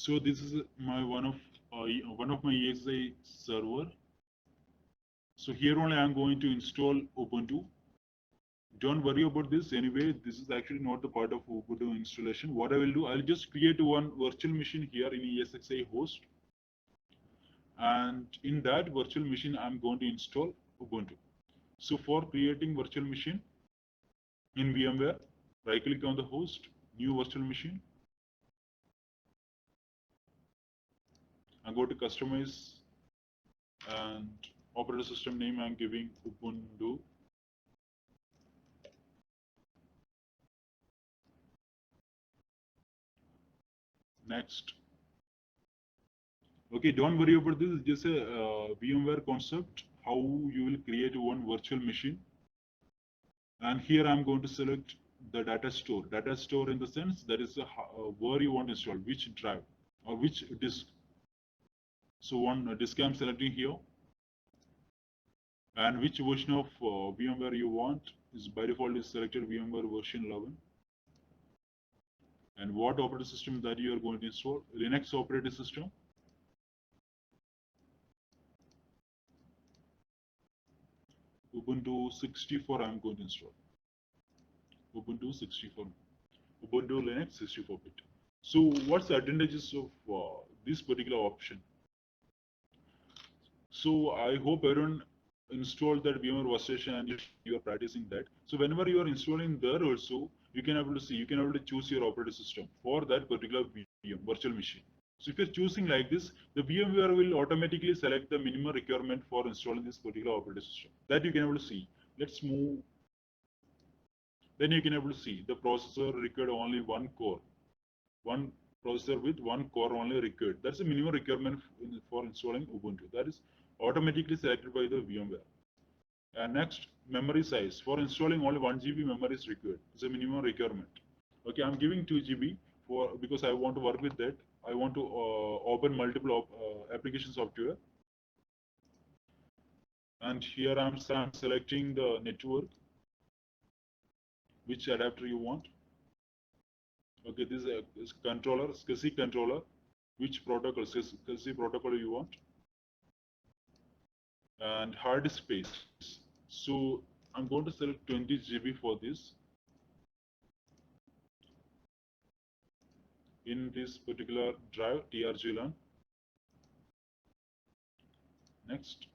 So this is my one of my ESXi server. So here only I'm going to install Ubuntu. Don't worry about this anyway. This is actually not the part of Ubuntu installation. What I will do, I'll just create one virtual machine here in ESXi host. And in that virtual machine, I'm going to install Ubuntu. So for creating virtual machine in VMware, right click on the host, new virtual machine. I go to customize and operating system name I'm giving Ubuntu. Next. Okay, don't worry about this. It's just a VMware concept, how you will create one virtual machine. And here I'm going to select the data store. Data store in the sense that is where you want to install, which drive or which disk. So one disk I'm selecting here. And which version of VMware you want is by default is selected VMware version 11. And what operating system that you are going to install? Linux operating system. Ubuntu 64 I'm going to install. Ubuntu 64. Ubuntu Linux 64-bit. So what's the advantages of this particular option? So I hope everyone installed that VMware workstation and you are practicing that. So whenever you are installing there also, you can able to see, you can able to choose your operating system for that particular VM, virtual machine. So if you're choosing like this, the VMware will automatically select the minimum requirement for installing this particular operating system. That you can able to see. Let's move. Then you can able to see the processor required only one core. One processor with one core only required. That's the minimum requirement for installing Ubuntu. That is automatically selected by the VMware. And next, memory size. For installing only 1 GB memory is required. It's a minimum requirement. Okay, I'm giving 2 GB because I want to work with that. I want to open multiple application software. And here I'm selecting the network, which adapter you want. Okay, this is controller, SCSI controller. Which protocol, SCSI protocol you want? And hard disk space. So I'm going to select 20 GB for this. In this particular drive, TRG-LAN. Next.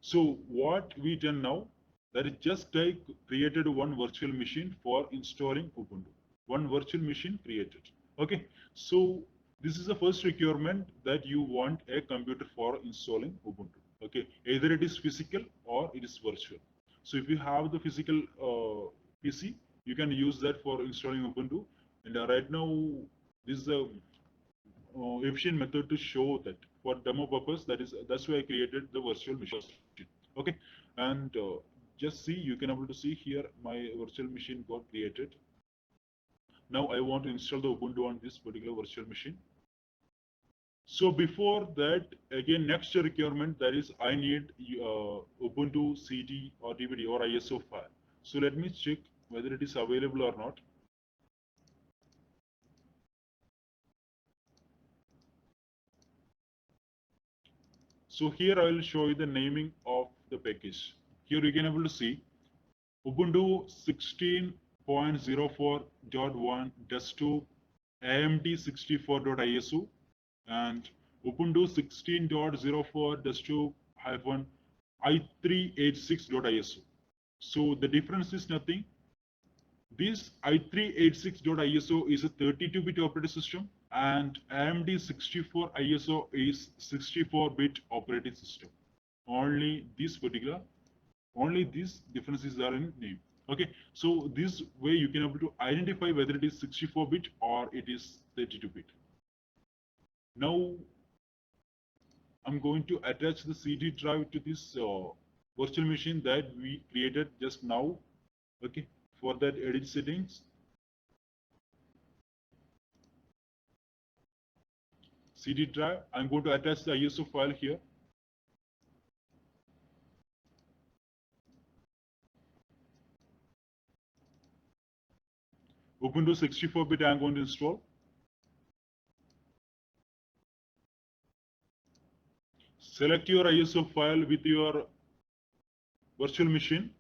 So what we done now, that is just I created one virtual machine for installing Ubuntu. One virtual machine created. Okay. So this is the first requirement that you want a computer for installing Ubuntu. Okay. Either it is physical or it is virtual. So if you have the physical PC, you can use that for installing Ubuntu. And right now, this is a efficient method to show that for demo purpose. That's why I created the virtual machine. Okay, and just see, you can able to see here my virtual machine got created. Now I want to install the Ubuntu on this particular virtual machine. So before that, again, next requirement, that is I need Ubuntu CD or DVD or ISO file. So let me check whether it is available or not. So here I will show you the naming of the package. Here you can able to see Ubuntu 16.04.1 desktop AMD64.ISO and Ubuntu 16.04 desktop -i386.ISO. So the difference is nothing. This i386.ISO is a 32-bit operating system and AMD 64 ISO is 64-bit operating system. Only these differences are in name. Okay, so this way you can able to identify whether it is 64-bit or it is 32-bit. Now I'm going to attach the CD drive to this virtual machine that we created just now. Okay, for that, edit settings. CD drive, I'm going to attach the ISO file here. Ubuntu 64-bit I'm going to install. Select your ISO file with your virtual machine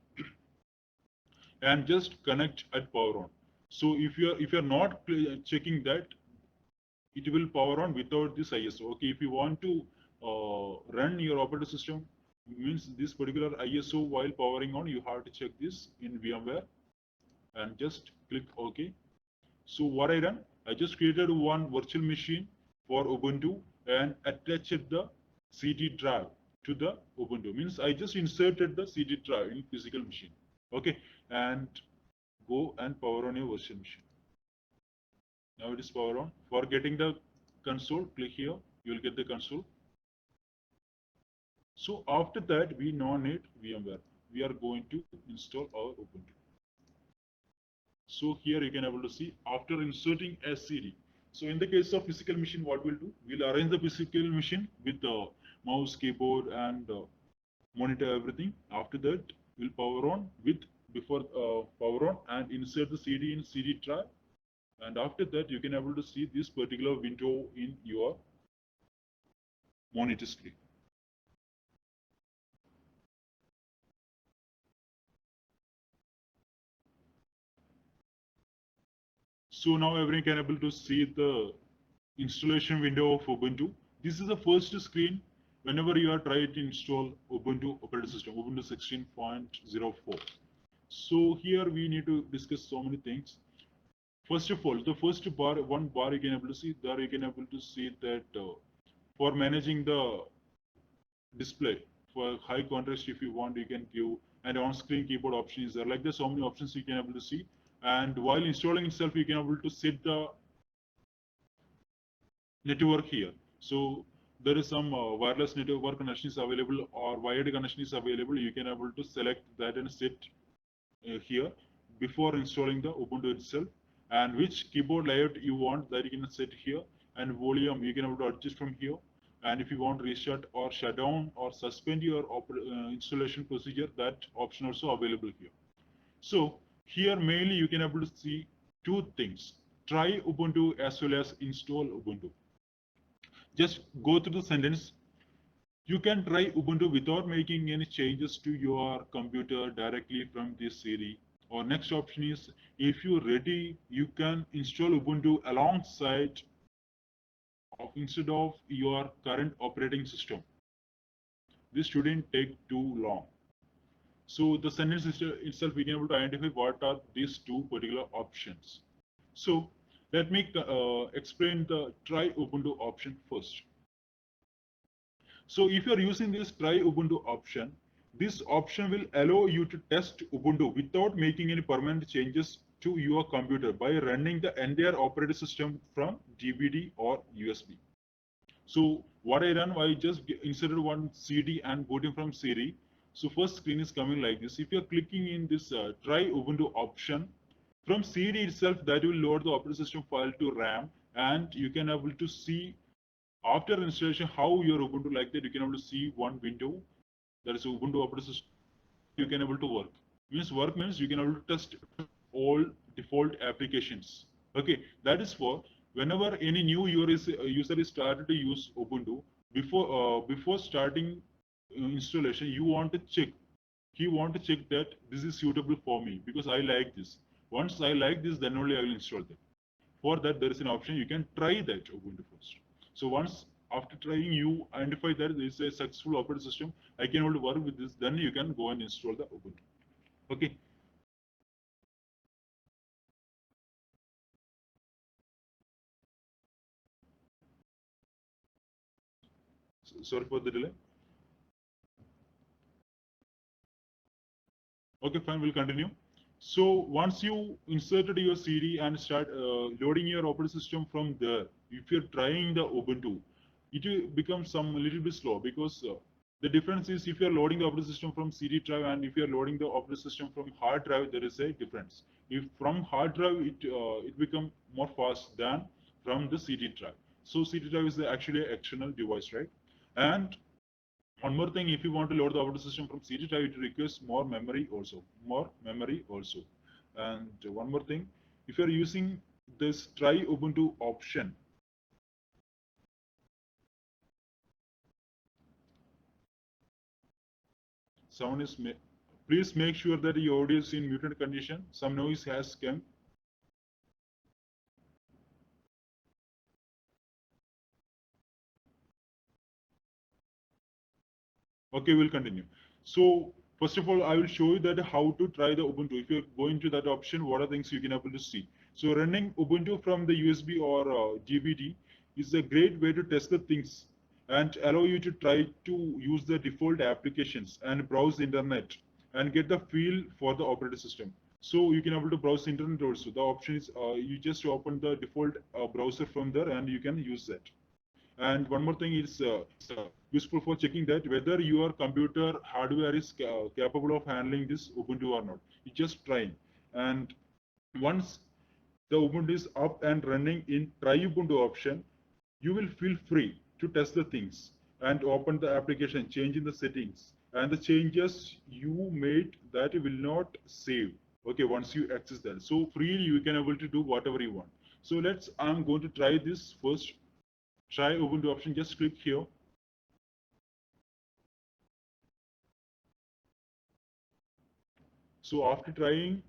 and just connect at power on. So if you're not checking that, it will power on without this ISO. Okay, if you want to run your operating system, means this particular ISO while powering on, you have to check this in VMware and just click OK. So what I done, I just created one virtual machine for Ubuntu and attached the CD drive to the Ubuntu. Means I just inserted the CD drive in physical machine. Okay, and go and power on your virtual machine. Now it is power on. For getting the console, click here. You will get the console. So after that, we no need VMware. We are going to install our Ubuntu. So here you can able to see after inserting a CD. So in the case of physical machine, what we'll do? We'll arrange the physical machine with the mouse, keyboard, and monitor, everything. After that, we'll power on with before power on and insert the CD in CD drive. And after that, you can able to see this particular window in your monitor screen. So now everyone can able to see the installation window of Ubuntu. This is the first screen whenever you are trying to install Ubuntu operating system, Ubuntu 16.04. So here we need to discuss so many things. First of all, the first bar, one bar you can able to see, there you can able to see that for managing the display, for high contrast if you want, you can give, and on-screen keyboard option is there. Like there's so many options you can able to see. And while installing itself, you can able to set the network here. So there is some wireless network connection is available or wired connection is available. You can able to select that and set here before installing the Ubuntu itself. And which keyboard layout you want, that you can set here. And volume you can able to adjust from here. And if you want to restart or shut down or suspend your installation procedure, that option also available here. So here mainly you can able to see two things: try Ubuntu as well as install Ubuntu. Just go through the sentence. You can try Ubuntu without making any changes to your computer directly from this CD. Or next option is, if you're ready, you can install Ubuntu alongside instead of your current operating system. This shouldn't take too long. So the sentence itself, we can able to identify what are these two particular options. So let me explain the try Ubuntu option first. So if you're using this try Ubuntu option, this option will allow you to test Ubuntu without making any permanent changes to your computer by running the entire operating system from DVD or USB. So what I done, I just inserted one CD and booting from CD. So first screen is coming like this. If you're clicking in this try Ubuntu option, from CD itself, that will load the operating system file to RAM, and you can able to see after installation how your Ubuntu like that. You can able to see one window, that is Ubuntu operating system. You can able to work. Work means you can able to test all default applications. Okay, that is for whenever any new user is started to use Ubuntu, before starting installation, you want to check. He want to check that this is suitable for me because I like this. Once I like this, then only I will install that. For that, there is an option you can try that Ubuntu first. So once after trying, you identify that there is a successful operating system, I can able to work with this. Then you can go and install the Ubuntu. Okay. Sorry for the delay. Okay, fine, we'll continue. So once you inserted your CD and start loading your operating system from there, if you're trying the Ubuntu, it will become some little bit slow because the difference is if you're loading the operating system from CD drive and if you're loading the operating system from hard drive, there is a difference. If from hard drive, it become more fast than from the CD drive. So CD drive is actually an external device, right? And one more thing, if you want to load the operating system from CD drive, it requires more memory also. And one more thing, if you're using this try Ubuntu option, sound is please make sure that your audio is in muted condition. Some noise has come. Okay, we'll continue. So first of all, I will show you that how to try the Ubuntu. If you go into that option, what are things you can able to see. So running Ubuntu from the USB or DVD is a great way to test the things and allow you to try to use the default applications and browse the internet and get the feel for the operating system. So you can able to browse the internet also. The option is you just open the default browser from there and you can use that. And one more thing is useful for checking that whether your computer hardware is capable of handling this Ubuntu or not. You just try. And once the Ubuntu is up and running in try Ubuntu option, you will feel free to test the things and open the application, change in the settings. And the changes you made that will not save. Okay, once you access that. So freely you can able to do whatever you want. So I'm going to try this first. Try Ubuntu option, just click here. So after trying,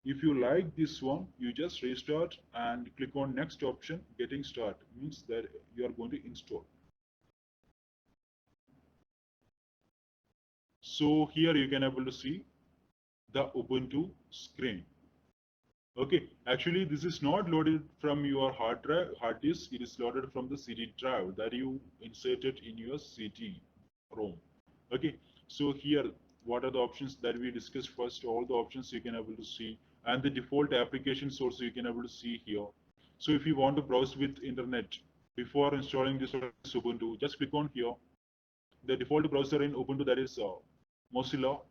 if you like this one, you just restart and click on next option, getting start, means that you are going to install. So here you can able to see the Ubuntu screen. Okay, actually this is not loaded from your hard disk, it is loaded from the CD drive that you inserted in your CD-ROM. Okay, so here what are the options that we discussed first? All the options you can able to see, and the default applications also you can able to see here. So if you want to browse with internet before installing this Ubuntu, just click on here. The default browser in Ubuntu, that is Mozilla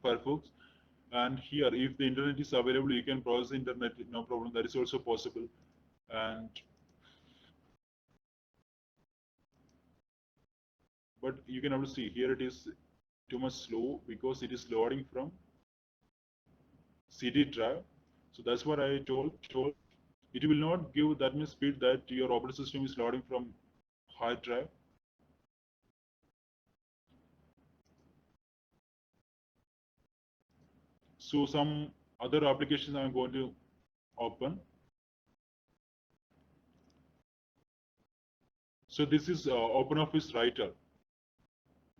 Firefox. And here, if the internet is available, you can browse the internet, no problem. That is also possible. And but you can also see here it is too much slow because it is loading from CD drive. So that's what I told. It will not give that much speed that your operating system is loading from hard drive. So some other applications I'm going to open. So this is OpenOffice Writer.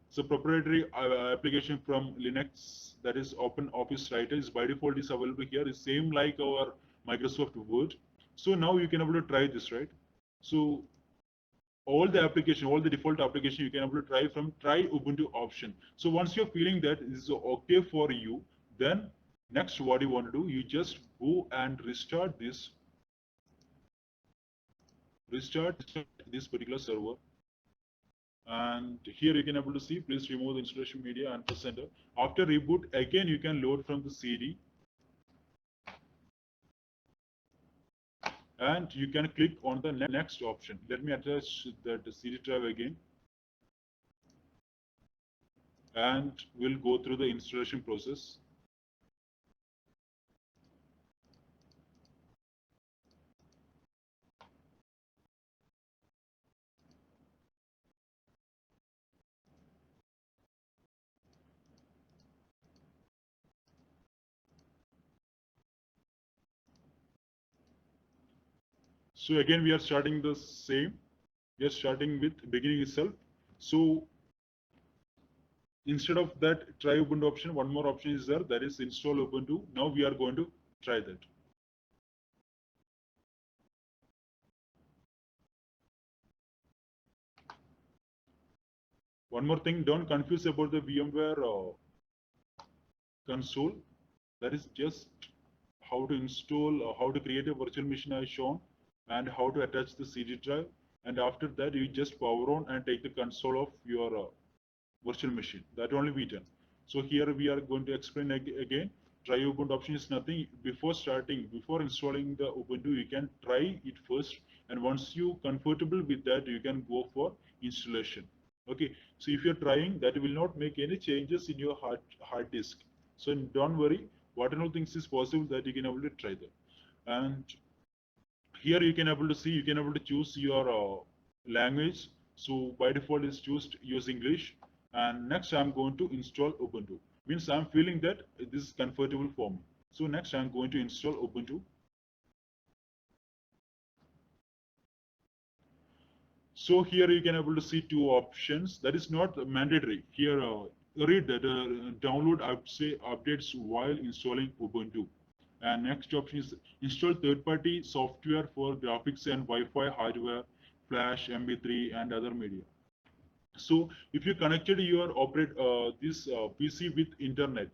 So proprietary application from Linux, that is OpenOffice Writer, is by default is available here. It's same like our Microsoft Word. So now you can able to try this, right? So all the application, all the default application you can able to try from try Ubuntu option. So once you're feeling that this is okay for you, then next what you want to do, you just go and restart this particular server. And here you can able to see, please remove the installation media and press enter. After reboot, again you can load from the CD. And you can click on the next option. Let me attach that CD drive again. And we'll go through the installation process. So again, we are starting the same. We are starting with beginning itself. So instead of that try Ubuntu option, one more option is there, that is install Ubuntu. Now we are going to try that. One more thing, don't confuse about the VMware console. That is just how to install, how to create a virtual machine I shown, and how to attach the CD drive. And after that, you just power on and take the console of your virtual machine. That only we done. So here we are going to explain again. Try Ubuntu option is nothing. Before installing the Ubuntu, you can try it first. And once you comfortable with that, you can go for installation. Okay. So if you're trying, that will not make any changes in your hard disk. So don't worry. what all things is possible that you can able to try that. And here you can able to see, you can able to choose your language. So by default is use English. And next I'm going to install Ubuntu. Means I'm feeling that this is comfortable for me. So next I'm going to install Ubuntu. So here you can able to see two options. That is not mandatory. Here read that download updates while installing Ubuntu. And next option is install third-party software for graphics and Wi-Fi hardware, Flash, MP3, and other media. So if you connected your this PC with internet,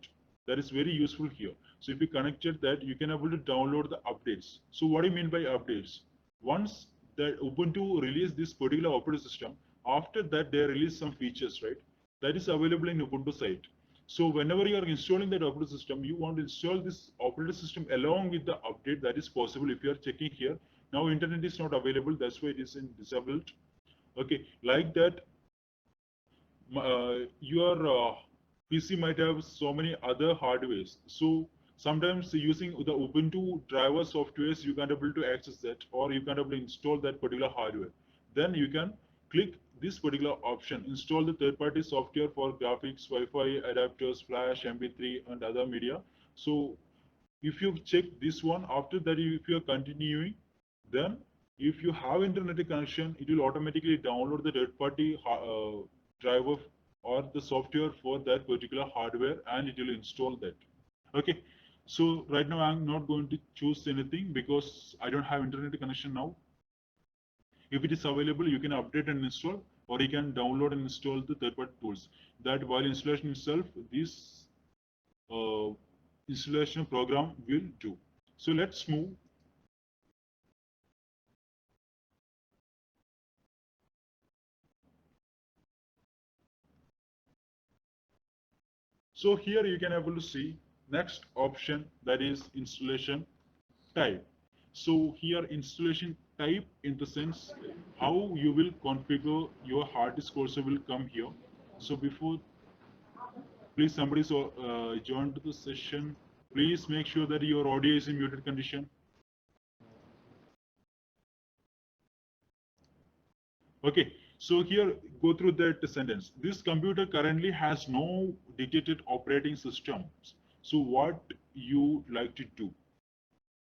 that is very useful here. So if you connected that, you can able to download the updates. So what do you mean by updates? Once that Ubuntu release this particular operating system, after that they release some features, right? That is available in Ubuntu site. So whenever you are installing that operating system, you want to install this operating system along with the update. That is possible if you are checking here. Now internet is not available, that's why it is disabled. Okay, like that, your PC might have so many other hardwares. So sometimes using the Ubuntu driver softwares, you can able to access that, or you can able to install that particular hardware. Then you can click this particular option, install the third-party software for graphics, Wi-Fi, adapters, Flash, MP3, and other media. So if you check this one, after that, if you are continuing, then if you have internet connection, it will automatically download the third-party driver or the software for that particular hardware, and it will install that. Okay, so right now I'm not going to choose anything because I don't have internet connection now. If it is available, you can update and install, or you can download and install the third-party tools. That while installation itself, this installation program will do. So let's move. So here you can able to see next option, that is installation type. So here installation type in the sense how you will configure your hard disk also will come here. So before, please somebody join to the session. Please make sure that your audio is in muted condition. Okay, so here go through that sentence. This computer currently has no dedicated operating systems. So what you like to do?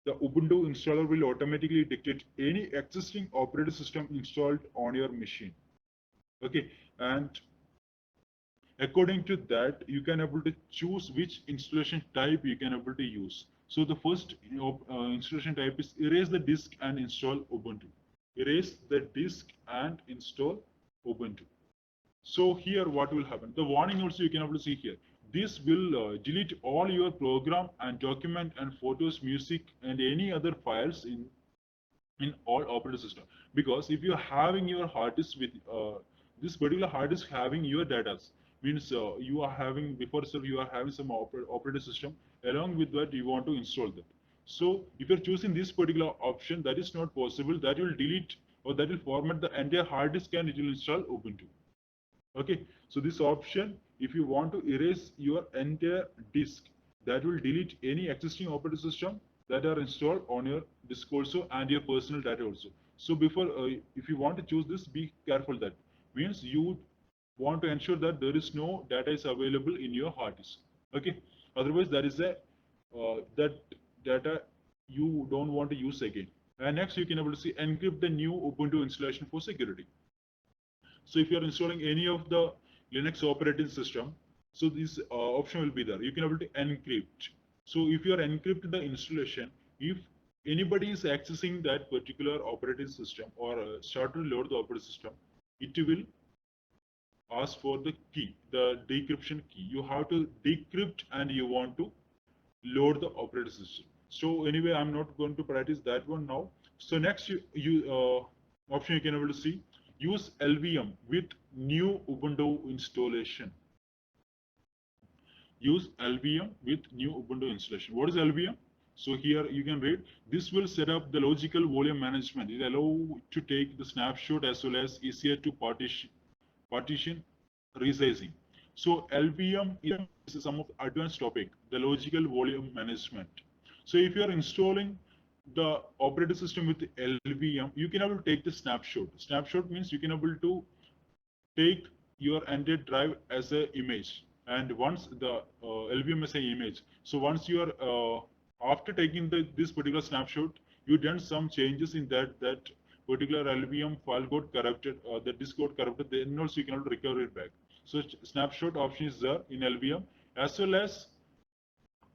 The Ubuntu installer will automatically dictate any existing operating system installed on your machine. Okay, and according to that, you can able to choose which installation type you can able to use. So the first installation type is erase the disk and install Ubuntu. Erase the disk and install Ubuntu. So here what will happen? The warning also you can able to see here. This will delete all your program and document and photos, music, and any other files in all operating system. Because if you're having your hard disk with this particular hard disk having your data, means you are having before itself you are having some operating system. Along with that, you want to install that. So if you're choosing this particular option, that is not possible. That will delete or that will format the entire hard disk and it will install Ubuntu. Okay, so this option, if you want to erase your entire disk, that will delete any existing operating system that are installed on your disk also and your personal data also. So before, if you want to choose this, be careful. That means you want to ensure that there is no data is available in your hard disk. Okay, otherwise that is a that data you don't want to use again. And next you can able to see encrypt the new Ubuntu installation for security. So if you are installing any of the Linux operating system, so this option will be there. You can able to encrypt. So if you are encrypting the installation, if anybody is accessing that particular operating system or start to load the operating system, it will ask for the key, the decryption key. You have to decrypt and you want to load the operating system. So anyway, I'm not going to practice that one now. So next option you can able to see, use LVM with new Ubuntu installation. Use LVM with new Ubuntu installation. What is LVM? So here you can read, this will set up the logical volume management. It allows to take the snapshot as well as easier to partition resizing. So LVM is some of the advanced topic, the logical volume management. So if you are installing the operating system with LVM, you can able to take the snapshot. Snapshot means you can able to take your entire drive as an image, and once the LVM as an image. So once you are after taking this particular snapshot, you done some changes in that particular LVM file got corrupted, the disk got corrupted. Then also you cannot recover it back. So snapshot option is there in LVM, as well as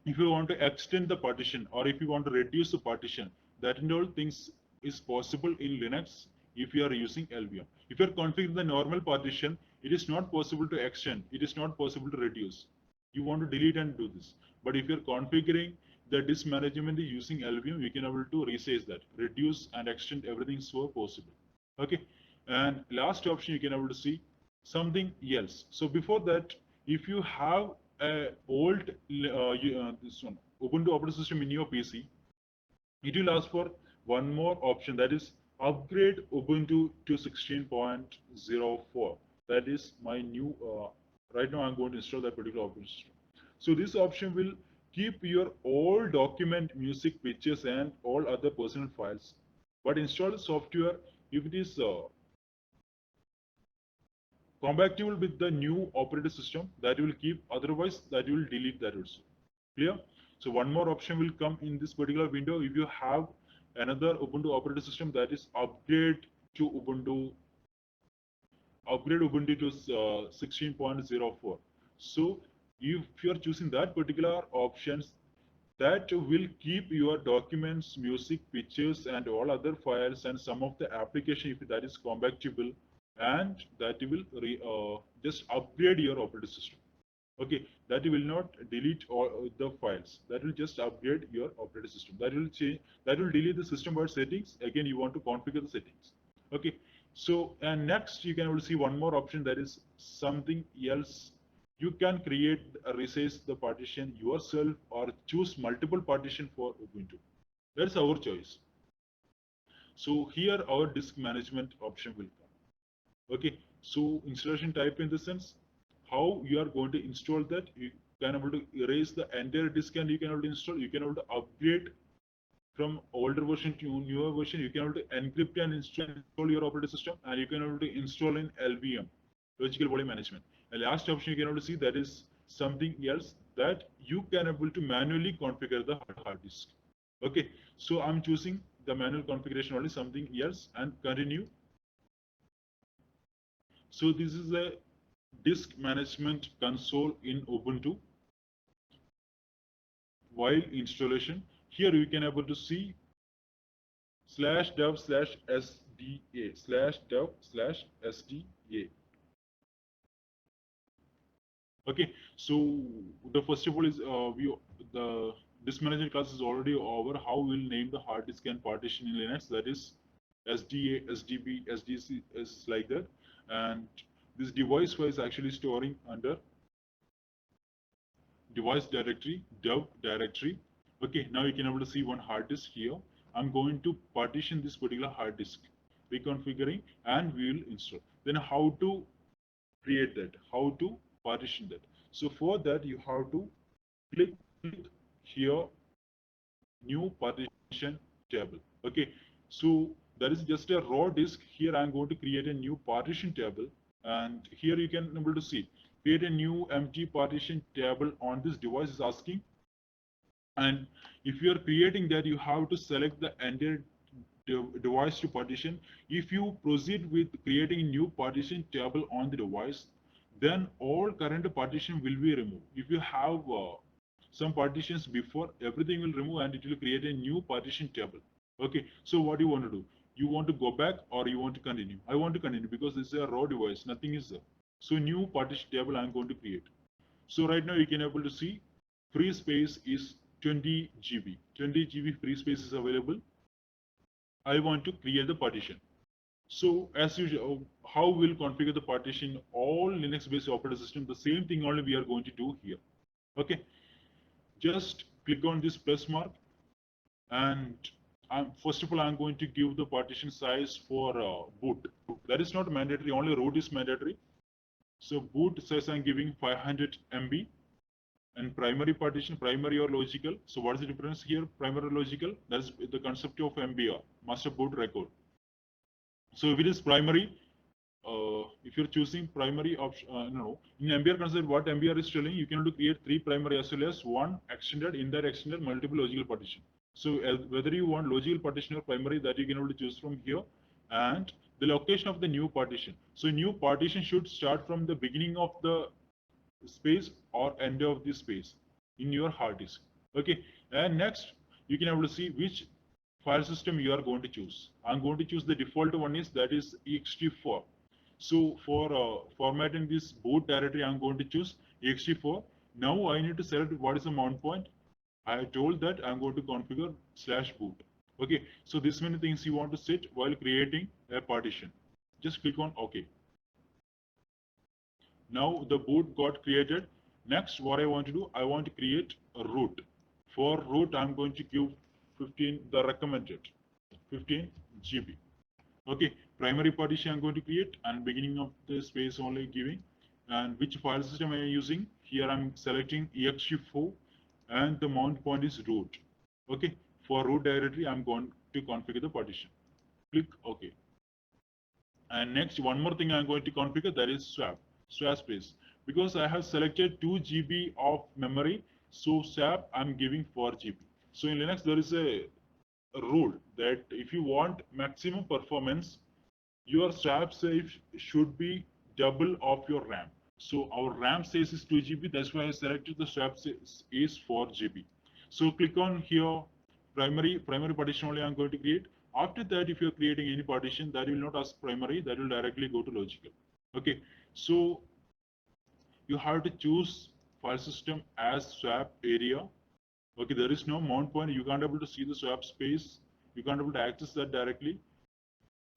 if you want to extend the partition or if you want to reduce the partition, that and all things is possible in Linux if you are using LVM. If you are configuring the normal partition, it is not possible to extend, it is not possible to reduce. You want to delete and do this. But if you are configuring the disk management using LVM, you can able to resize that, reduce and extend everything so possible. Okay, and last option you can able to see something else. So before that, if you have a old this one Ubuntu operating system in your PC, it will ask for one more option, that is upgrade Ubuntu to 16.04. That is my new. Right now, I'm going to install that particular operating system. So this option will keep your old document, music, pictures, and all other personal files. But install the software if it is compatible with the new operating system, that will keep, otherwise that will delete that also. Clear? So one more option will come in this particular window if you have another Ubuntu operating system, that is upgrade Ubuntu to 16.04. So if you are choosing that particular options, that will keep your documents, music, pictures, and all other files and some of the application if that is compatible, and that will just upgrade your operating system. Okay, that will not delete all the files. That will just upgrade your operating system. That will change. That will delete the system-wide settings. Again, you want to configure the settings. Okay. So, and next you can also see one more option, that is something else. You can create, resize the partition yourself or choose multiple partition for Ubuntu. That's our choice. So here our disk management option will come. Okay. So installation type in the sense, how you are going to install that. You can able to erase the entire disk and you can able to install. You can able to upgrade from older version to newer version. You can able to encrypt and install your operating system, and you can able to install in LVM, logical volume management. And last option you can able to see, that is something else, that you can able to manually configure the hard disk. Okay, so I'm choosing the manual configuration only, something else, and continue. So this is a disk management console in Ubuntu while installation. Here you can able to see /dev/sda. Okay, so the first of all is the disk management class is already over. How we'll name the hard disk and partition in Linux, that is SDA, SDB, SDC is like that, and this device file is actually storing under device directory, dev directory. Okay, now you can able to see one hard disk here. I'm going to partition this particular hard disk, reconfiguring, and we will install. Then how to create that, how to partition that. So for that you have to click here, new partition table. Okay, so that is just a raw disk. Here I'm going to create a new partition table, and here you can able to see create a new empty partition table on this device is asking. And if you are creating that, you have to select the entire device to partition. If you proceed with creating a new partition table on the device, then all current partition will be removed. If you have some partitions before, everything will remove and it will create a new partition table. Okay, so what do you want to do? You want to go back or you want to continue? I want to continue because this is a raw device, nothing is there. So new partition table I'm going to create. So right now you can able to see free space is 20 GB. 20 GB free space is available. I want to create the partition. So as usual, how we'll configure the partition, all Linux-based operating system, the same thing only we are going to do here. Okay, just click on this plus mark, and first of all, I'm going to give the partition size for boot. That is not mandatory, only root is mandatory. So boot size I'm giving 500 MB. And primary partition, primary or logical. So what is the difference here? Primary or logical, that's the concept of MBR, master boot record. So if it is primary, if you're choosing primary option, no, in MBR concept, what MBR is telling, you can only create 3 primary as well as 1 extended, indirect extended, multiple logical partition. So whether you want logical partition or primary, that you can only choose from here. And the location of the new partition. So new partition should start from the beginning of the space or end of the space in your hard disk. Okay, and next you can able to see which file system you are going to choose. I'm going to choose the default one, is that is ext4. So for formatting this boot directory, I'm going to choose ext4. Now I need to select what is the mount point. I told that I'm going to configure /boot. Okay, so this many things you want to set while creating a partition. Just click on OK. Now the boot got created. Next, what I want to do, I want to create a root. For root, I'm going to give 15, the recommended 15 GB. Okay, primary partition I'm going to create, and beginning of the space only giving. And which file system am I using? Here I'm selecting ext4, and the mount point is root. Okay, for root directory, I'm going to configure the partition. Click OK. And next, one more thing I'm going to configure, that is swap space, because I have selected 2 GB of memory, so swap I'm giving 4 GB. So in Linux there is a rule that if you want maximum performance, your swap space should be double of your RAM. So our RAM space is 2 GB, that's why I selected the swap space is 4 GB. So click on here, primary partition only I'm going to create. After that, if you're creating any partition, that will not ask primary, that will directly go to logical. Okay, so you have to choose file system as swap area. Okay, there is no mount point. You can't able to see the swap space. You can't able to access that directly.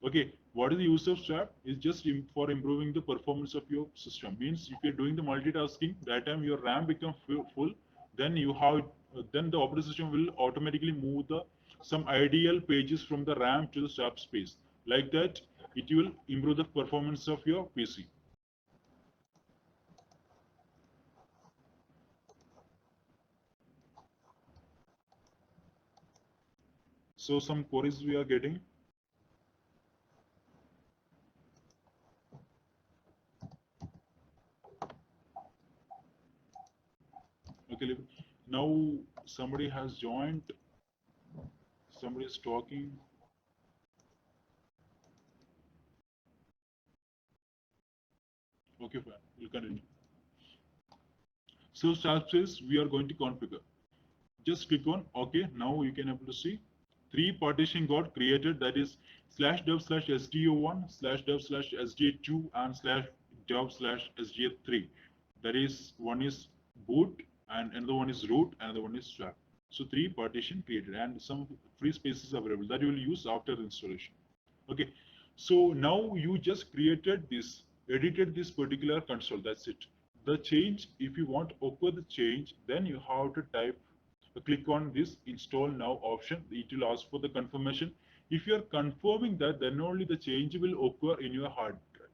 Okay, what is the use of swap? Is just for improving the performance of your system. Means if you're doing the multitasking, that time your RAM becomes full, then you have then the operating system will automatically move some ideal pages from the RAM to the swap space. Like that, it will improve the performance of your PC. So some queries we are getting. Okay, now somebody has joined. Somebody is talking. Okay, fine. We'll continue. So swap space we are going to configure. Just click on OK. Now you can able to see 3 partition got created, that is /dev/sda1, /dev/sda2, and /dev/sda3. That is, one is boot, and another one is root, and another one is swap. So 3 partition created, and some free spaces available that you will use after installation. Okay, so now you just created this, edited this particular console. That's it. The change, if you want to occur the change, then you have to type, click on this install now option. It will ask for the confirmation. If you are confirming that, then only the change will occur in your hard drive.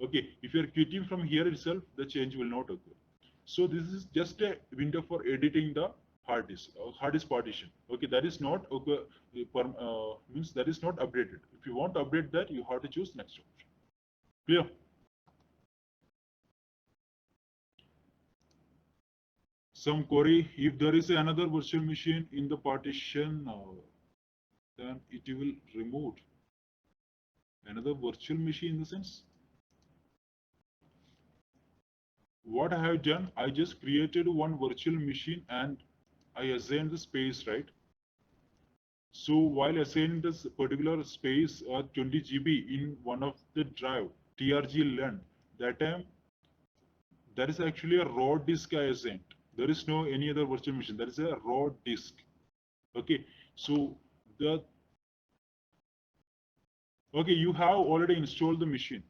Okay, if you are quitting from here itself, the change will not occur. So this is just a window for editing the hard disk partition. Okay, that is not occur, means that is not updated. If you want to update that, you have to choose next option. Clear? Some query, if there is another virtual machine in the partition, then it will remove another virtual machine in the sense. What I have done, I just created one virtual machine and I assigned the space, right? So while assigning this particular space 20 GB in one of the drive, TRG LAN, that time, that is actually a raw disk I assigned. There is no any other virtual machine. That is a raw disk. Okay, so you have already installed the machine.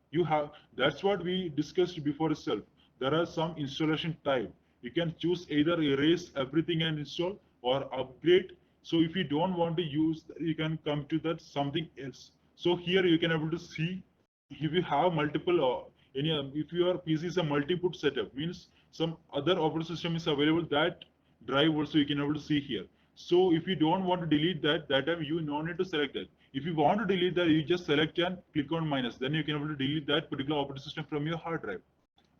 You have, that's what we discussed before itself. There are some installation type. You can choose either erase everything and install or upgrade. So if you don't want to use, you can come to that something else. So here you can able to see if you have multiple if your PC is a multi-boot setup, means some other operating system is available, that drive also you can able to see here. So if you don't want to delete that time you no need to select that. If you want to delete that, you just select and click on minus. Then you can able to delete that particular operating system from your hard drive.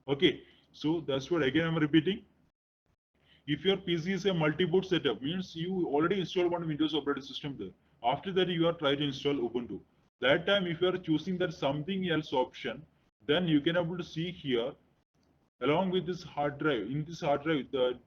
Okay, so that's what again I'm repeating. If your PC is a multi-boot setup, means you already installed one Windows operating system there. After that, you are trying to install Ubuntu. That time, if you are choosing that something else option, then you can able to see here, along with this hard drive. In this hard drive, the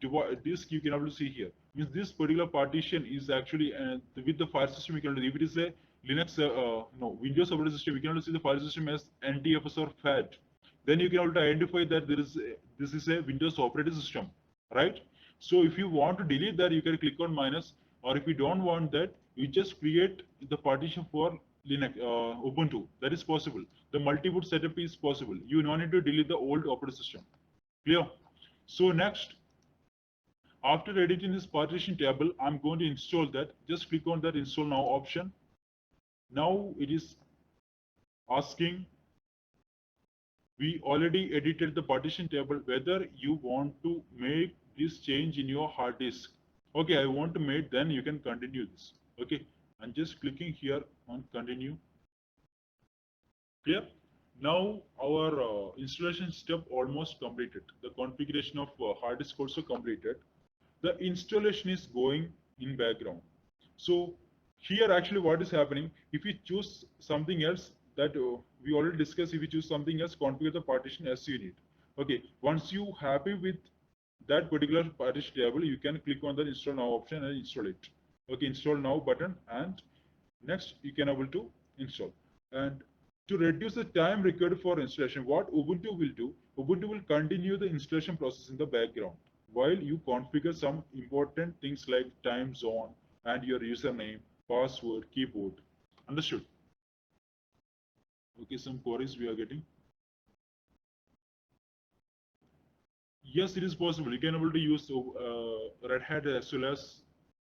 disk you can able to see here. Means this particular partition is actually with the file system. You can if it is a Linux, no Windows operating system, you can able to see the file system as NTFS or FAT. Then you can able to identify that this is a Windows operating system, right? So if you want to delete that, you can click on minus, or if you don't want that, you just create the partition for Linux, Ubuntu. That is possible. The multi-boot setup is possible. You don't need to delete the old operating system. Clear? So next, after editing this partition table, I'm going to install that. Just click on that install now option. Now it is asking, we already edited the partition table, whether you want to make this change in your hard disk. Okay, I want to make, then you can continue this. Okay, I'm just clicking here on continue. Clear? Now our installation step almost completed. The configuration of hard disk also completed. The installation is going in background. So here actually what is happening, if you choose something else that we already discussed, if you choose something else, configure the partition as you need. Okay, once you happy with that particular partition table, you can click on the install now option and install it. Okay, install now button, and next you can able to install. And to reduce the time required for installation, what Ubuntu will do, Ubuntu will continue the installation process in the background while you configure some important things like time zone and your username, password, keyboard. Understood? Okay, some queries we are getting. Yes, it is possible. You can able to use Red Hat as well as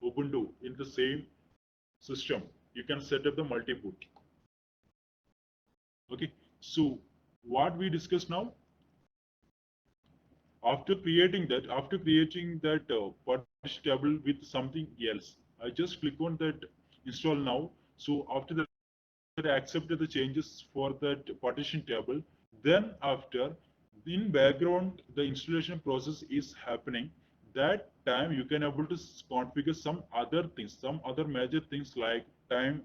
Ubuntu in the same system. You can set up the multi-boot. Okay, so what we discussed now, after creating that partition table with something else, I just click on that install now. So after that, I accepted the changes for that partition table. Then after, in background, the installation process is happening. That time you can able to configure some other things, some other major things like time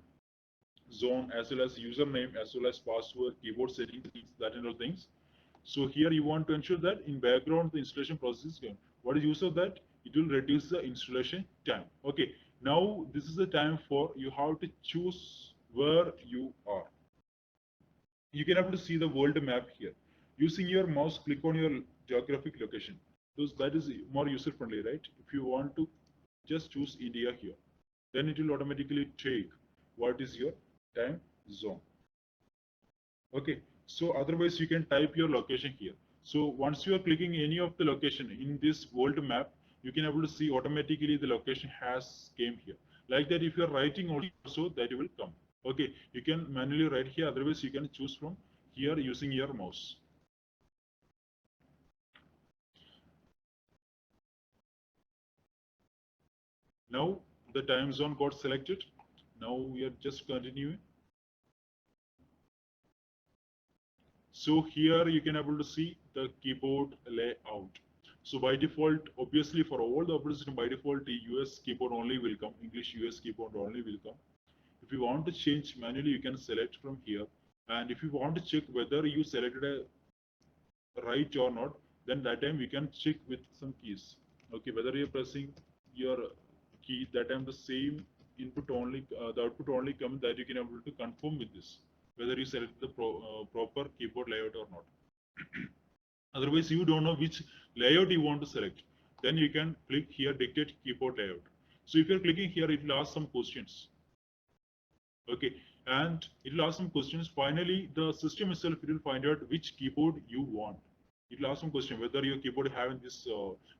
zone as well as username as well as password, keyboard settings, that and all things. So here you want to ensure that in background the installation process is going. What is use of that? It will reduce the installation time. Okay, now this is the time for you have to choose where you are. You can able to see the world map here. Using your mouse, click on your geographic location. So that is more user friendly, right? If you want to just choose India here, then it will automatically take what is your time zone. Okay, so otherwise you can type your location here. So once you are clicking any of the location in this world map, you can able to see automatically the location has came here. Like that, if you are writing also, that will come. Okay, you can manually write here. Otherwise, you can choose from here using your mouse. Now the time zone got selected. Now we are just continuing. So here you can able to see the keyboard layout. So by default, obviously for all the operating system, by default, the US keyboard only will come. English US keyboard only will come. If you want to change manually, you can select from here. And if you want to check whether you selected a right or not, then that time you can check with some keys. Okay, whether you're pressing your key, that time the same input only, the output only comes, that you can able to confirm with this, whether you select the proper keyboard layout or not. Otherwise, you don't know which layout you want to select. Then you can click here, dictate keyboard layout. So if you're clicking here, it will ask some questions. Okay, and it will ask some questions. Finally, the system itself, it will find out which keyboard you want. It will ask some question whether your keyboard having this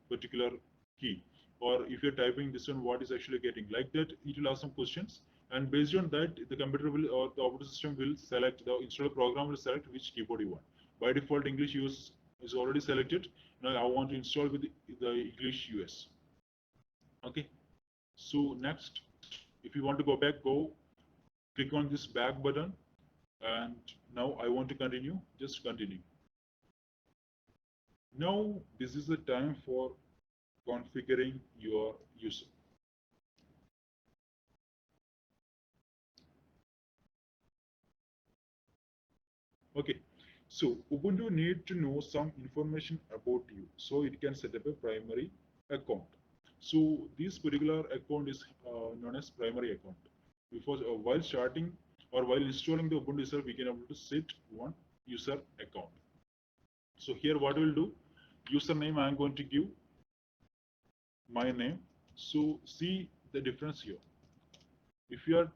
particular key, or if you're typing this one, what is actually getting. Like that, it will ask some questions, and based on that, the computer will or the operating system will select, the installer program will select which keyboard you want. By default, English US is already selected. Now I want to install with the English US. Okay. So next, if you want to go back, click on this back button, and now I want to continue. Just continue. Now this is the time for configuring your user. Okay, so Ubuntu need to know some information about you so it can set up a primary account. So this particular account is known as primary account. Because while starting or while installing the Ubuntu server, we can able to set one user account. So here what we'll do, username I am going to give my name. So see the difference here. If you are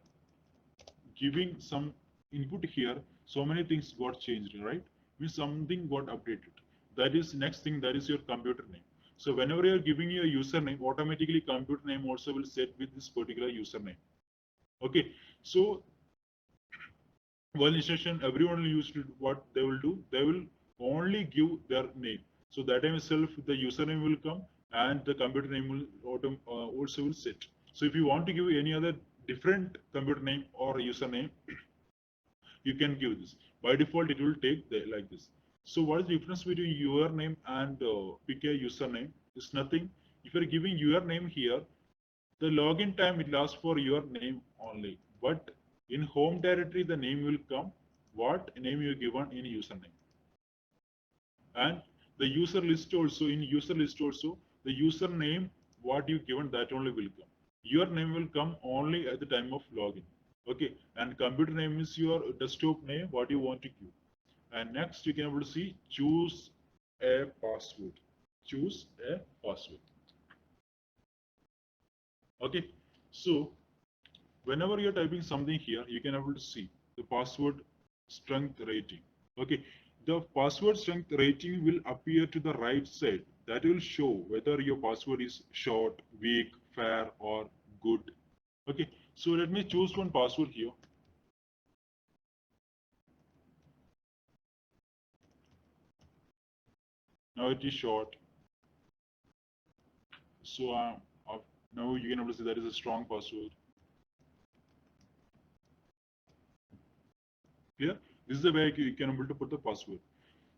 giving some input here, so many things got changed, right? Means something got updated. That is next thing, that is your computer name. So whenever you are giving your username, automatically computer name also will set with this particular username. Okay, so while instruction, everyone will use what they will do, they will only give their name. So that time itself, the username will come and the computer name will also will set. So if you want to give any other different computer name or username, you can give this. By default, it will take like this. So what is the difference between your name and pick a username? It's nothing. If you're giving your name here, the login time it lasts for your name only. But in home directory, the name will come what name you given in username. And the user list also, in user list also, the username what you given, that only will come. Your name will come only at the time of login. Okay, and computer name is your desktop name, what you want to give. And next you can able to see choose a password. Choose a password. Okay, so whenever you're typing something here, you can able to see the password strength rating. Okay, the password strength rating will appear to the right side. That will show whether your password is short, weak, fair, or good. Okay, so let me choose one password here. Now it is short. So now you can able to see that is a strong password. Clear? This is the way you can able to put the password.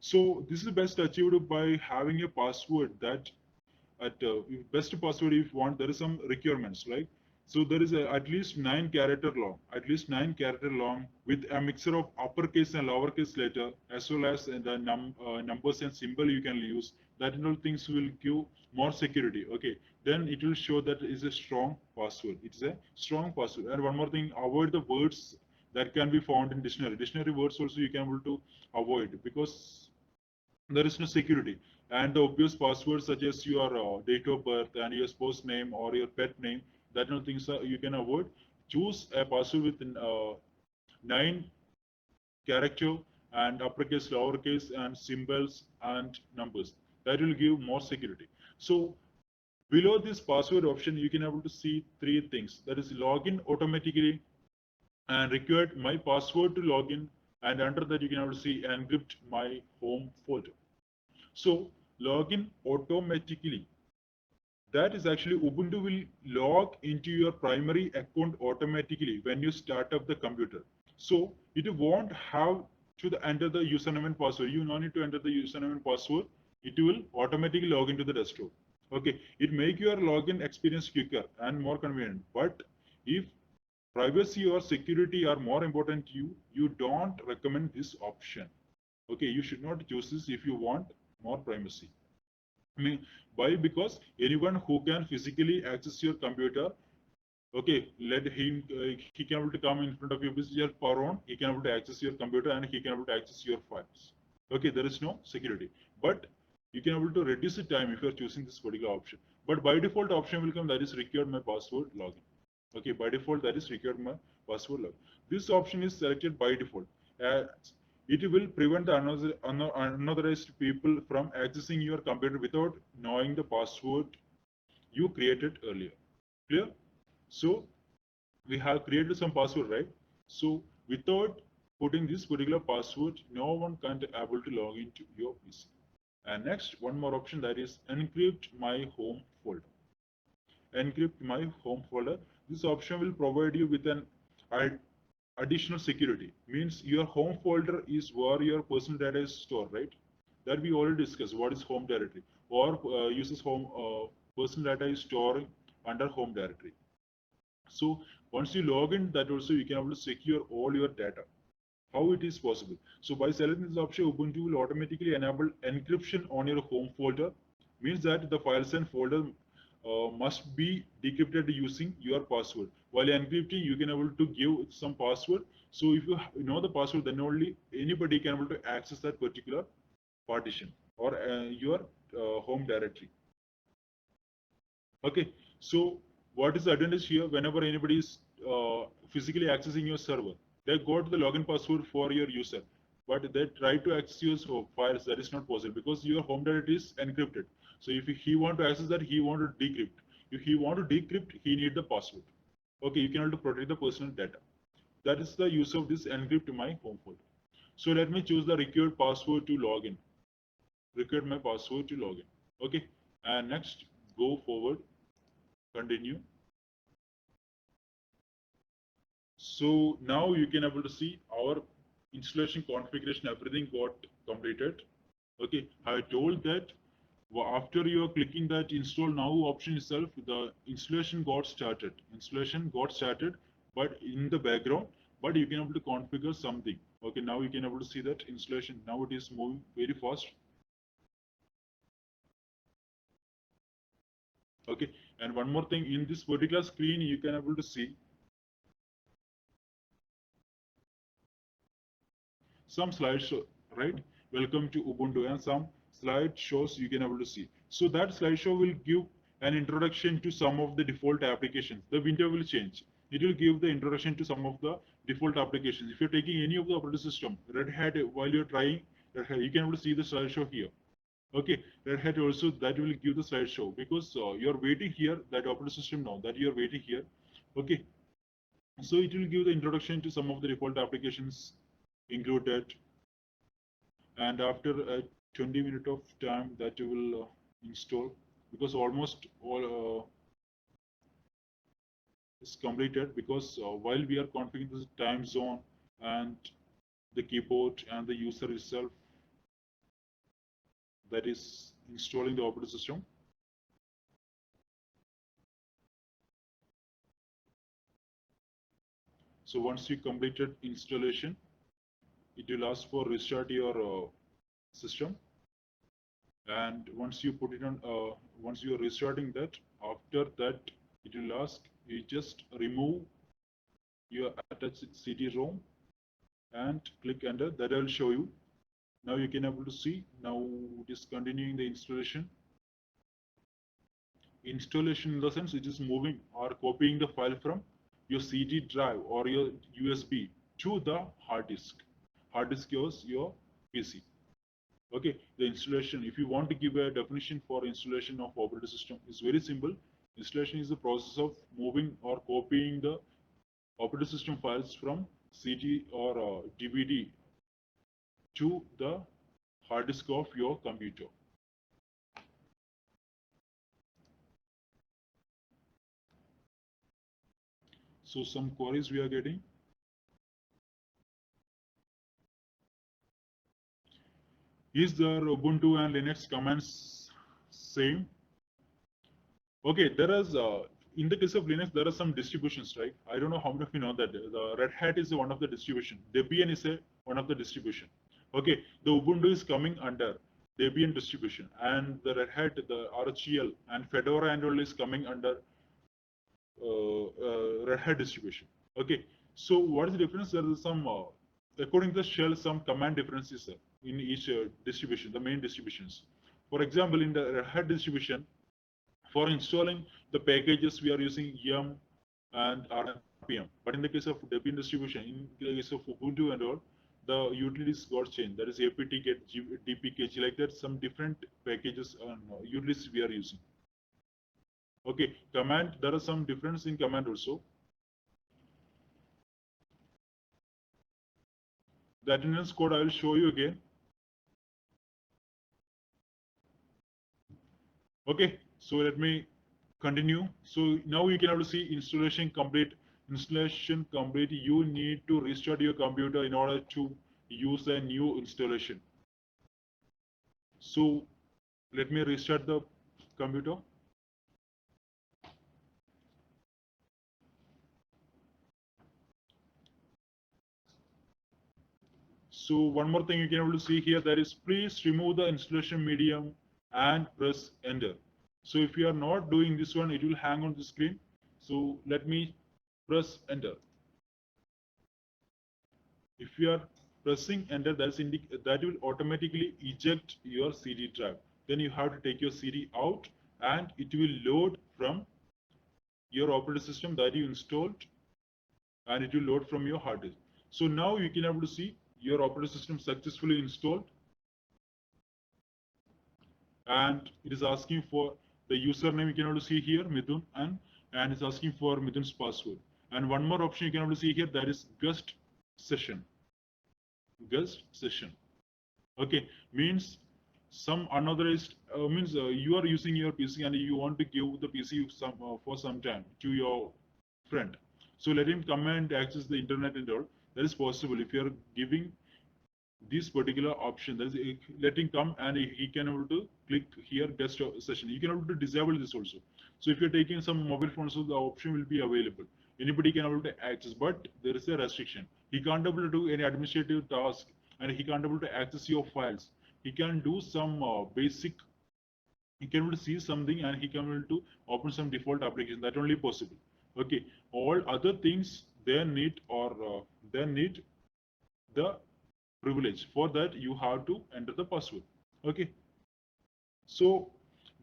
So this is best achieved by having a password that at best password if you want, there is some requirements, right? So there is at least 9-character long, with a mixture of uppercase and lowercase letter, as well as the numbers and symbol you can use. That and all things will give more security. Okay, then it will show that is a strong password. It's a strong password. And one more thing, avoid the words that can be found in dictionary. Dictionary words also you can able to avoid because there is no security. And the obvious passwords such as your date of birth and your spouse name or your pet name, that no things you can avoid. Choose a password with 9 character and uppercase, lowercase, and symbols and numbers. That will give more security. So below this password option, you can able to see 3 things. That is login automatically and required my password to login. And under that, you can able to see encrypt my home folder. So login automatically. That is actually Ubuntu will log into your primary account automatically when you start up the computer. So it won't have to enter the username and password. You no need to enter the username and password. It will automatically log into the desktop. Okay, it make your login experience quicker and more convenient. But if privacy or security are more important to you, you don't recommend this option. Okay, you should not choose this if you want more privacy. I mean, why? Because anyone who can physically access your computer, okay, let him, he can able to come in front of you with your power on, he can able to access your computer and he can able to access your files. Okay, there is no security. But you can able to reduce the time if you are choosing this particular option. But by default option will come that is required my password login. Okay, by default that is required my password login. This option is selected by default. It will prevent the unauthorized people from accessing your computer without knowing the password you created earlier. Clear? So we have created some password, right? So without putting this particular password, no one can able to log into your PC. And next, one more option, that is encrypt my home folder. Encrypt my home folder. This option will provide you with an additional security. Means your home folder is where your personal data is stored, right? That we already discussed. What is home directory? Or uses home personal data is stored under home directory. So once you log in, that also you can able to secure all your data. How it is possible? So by selecting this option, Ubuntu will automatically enable encryption on your home folder. Means that the files and folder must be decrypted using your password. While encrypting, you can able to give some password. So if you know the password, then only anybody can able to access that particular partition or your home directory. Okay, so what is the advantage here? Whenever anybody is physically accessing your server, they got the login password for your user, but they try to access your files. That is not possible because your home directory is encrypted. So if he want to access that, he want to decrypt. If he want to decrypt, he need the password. Okay, you can also protect the personal data. That is the use of this encrypt my home folder. So let me choose the required password to log in. Required my password to log in. Okay, and next go forward. Continue. So now you can able to see our installation configuration, everything got completed. Okay, I told that after you are clicking that install now option itself, the installation got started. Installation got started, but in the background, but you can able to configure something. Okay, now you can able to see that installation. Now it is moving very fast. Okay, and one more thing, in this particular screen, you can able to see some slideshow, right? Welcome to Ubuntu, and some slideshows you can able to see. So that slideshow will give an introduction to some of the default applications. The window will change. It will give the introduction to some of the default applications. If you're taking any of the operating system, Red Hat, while you're trying Red Hat, you can able to see the slideshow here. Okay, Red Hat also that will give the slideshow because you're waiting here, that operating system now that you're waiting here. Okay, so it will give the introduction to some of the default applications included, and after 20 minutes of time that you will install, because almost all is completed, because while we are configuring the time zone and the keyboard and the user itself that is installing the operating system. So once you completed installation, it will ask for restart your system, and once you put it on, once you are restarting that, after that it will ask you just remove your attached CD-ROM and click enter. That will show you. Now you can able to see. Now it is continuing the installation. Installation in the sense it is moving or copying the file from your CD drive or your USB to the hard disk. Hard disk is your PC. Okay, the installation, if you want to give a definition for installation of operating system, is very simple. Installation is the process of moving or copying the operating system files from CD or DVD to the hard disk of your computer. So some queries we are getting. Is the Ubuntu and Linux commands same? Okay, there is in the case of Linux there are some distributions, right? I don't know how many of you know that the Red Hat is one of the distribution. Debian is one of the distribution. Okay, the Ubuntu is coming under Debian distribution, and the Red Hat, the RHEL and Fedora and all is coming under Red Hat distribution. Okay, so what is the difference? There is some according to the shell, some command differences in each distribution, the main distributions. For example, in the Red Hat distribution, for installing the packages, we are using yum and rpm. But in the case of Debian distribution, in the case of Ubuntu and all, the utilities got changed. That is apt-get, dpkg, like that. Some different packages and utilities we are using. Okay, command. There are some difference in command also. The attendance code I will show you again. Okay, so let me continue. So now you can able to see installation complete. Installation complete. You need to restart your computer in order to use a new installation. So let me restart the computer. So one more thing you can able to see here, that is please remove the installation medium and press enter. So if you are not doing this one, it will hang on the screen. So let me press enter. If you are pressing enter, that will automatically eject your CD drive. Then you have to take your CD out and it will load from your operating system that you installed, and it will load from your hard disk. So now you can able to see your operating system successfully installed, and it is asking for the username. You can able to see here Midun, and it's asking for Midun's password. And one more option you can able to see here, that is guest session. Guest session. Okay, means some unauthorized you are using your PC and you want to give the PC for some time to your friend. So let him come and access the internet and all. That is possible if you are giving this particular option. That is, let him come and he can able to click here guest session. You can able to disable this also. So if you're taking some mobile phones, so the option will be available. Anybody can able to access, but there is a restriction. He can't able to do any administrative task, and he can't able to access your files. He can do some basic. He can able to see something, and he can able to open some default application. That only possible. Okay, all other things they need the privilege. For that you have to enter the password. Okay, so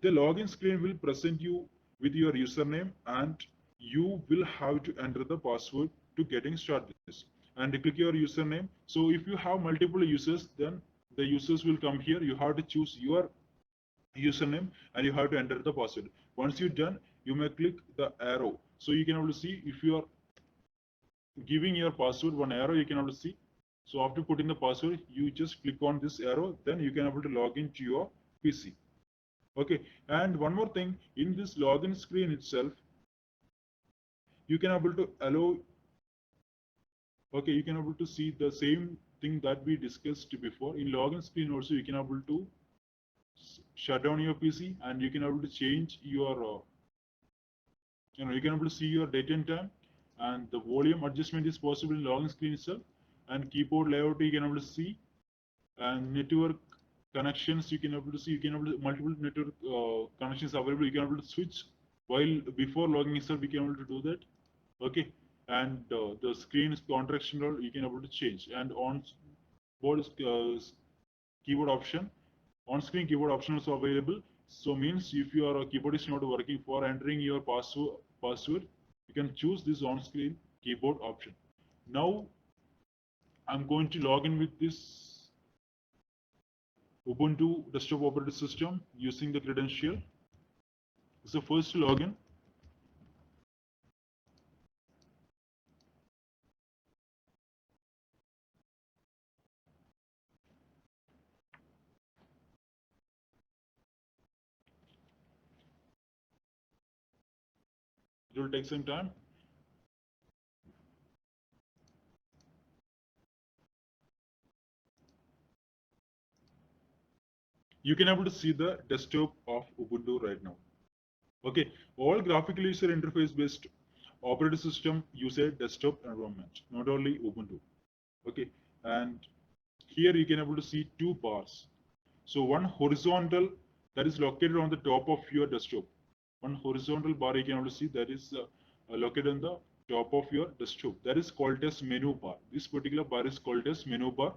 the login screen will present you with your username, and you will have to enter the password to getting started this, and click your username. So if you have multiple users, then the users will come here. You have to choose your username and you have to enter the password. Once you're done, you may click the arrow. So you can able to see if you are giving your password one arrow, you can able to see. So after putting the password, you just click on this arrow, then you can able to log into your PC. Okay, and one more thing, in this login screen itself, you can able to allow. Okay, you can able to see the same thing that we discussed before. In login screen also, you can able to shut down your PC, and you can able to change your you can able to see your date and time, and the volume adjustment is possible in login screen itself, and keyboard layout you can able to see, and network connections you can able to see. You can able to multiple network connections available. You can able to switch while before logging itself. You can able to do that. Okay, and the screen contraction you can able to change, and on board keyboard option, on-screen keyboard option also available. So means if your keyboard is not working, for entering your password, you can choose this on-screen keyboard option. Now I'm going to log in with this Ubuntu desktop operating system using the credential. It's the first login. It will take some time. You can able to see the desktop of Ubuntu right now. Okay, all graphical user interface based operating system use a desktop environment, not only Ubuntu. Okay, and here you can able to see two bars. So one horizontal that is located on the top of your desktop. One horizontal bar you can able to see that is located on the top of your desktop. That is called as menu bar. This particular bar is called as menu bar.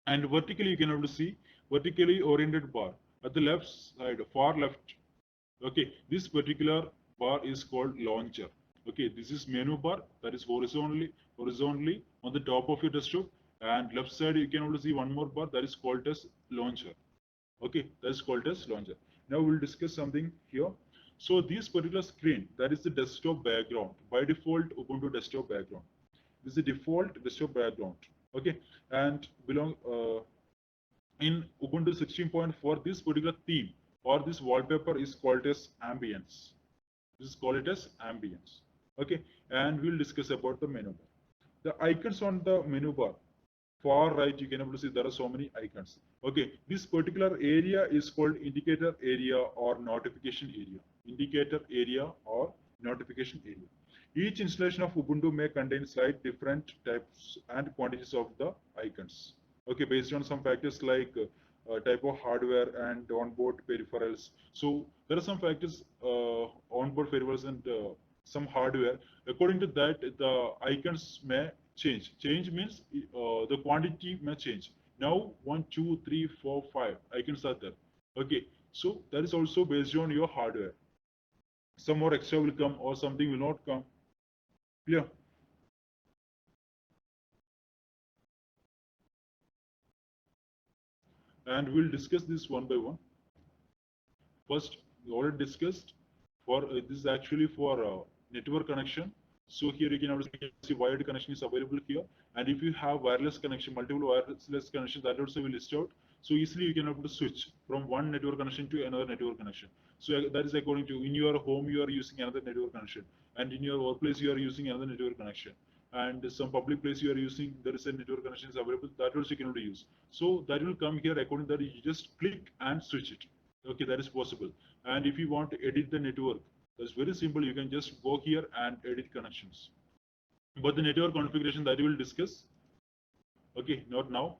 And vertically you can able to see vertically oriented bar at the left side, far left. Okay, this particular bar is called launcher. Okay, this is menu bar that is horizontally on the top of your desktop, and left side you can also see one more bar that is called as launcher. Okay, that is called as launcher. Now we'll discuss something here. So this particular screen, that is the desktop background. By default, Ubuntu desktop background. This is the default desktop background. Okay, and belong in Ubuntu 16.4, this particular theme or this wallpaper is called as ambience. This is called it as ambience. Okay, and we'll discuss about the menu bar. The icons on the menu bar, far right, you can able to see there are so many icons. Okay, this particular area is called indicator area or notification area. Indicator area or notification area. Each installation of Ubuntu may contain slight different types and quantities of the icons. Okay, based on some factors like type of hardware and onboard peripherals. So there are some factors onboard peripherals and some hardware. According to that, the icons may change. Change means the quantity may change. Now 1, 2, 3, 4, 5 icons are there. Okay, so that is also based on your hardware. Some more extra will come or something will not come. Clear? And we'll discuss this one by one. First, we already discussed for this is actually for network connection. So here you can also see wired connection is available here. And if you have wireless connection, multiple wireless connection, that also will list out. So easily you can able to switch from one network connection to another network connection. So that is according to in your home you are using another network connection, and in your workplace you are using another network connection, and some public place you are using there is a network connection is available, that also you can able to use. So that will come here according to that you just click and switch it. Okay, that is possible. And if you want to edit the network, that's very simple. You can just go here and edit connections. But the network configuration that we will discuss. Okay, not now.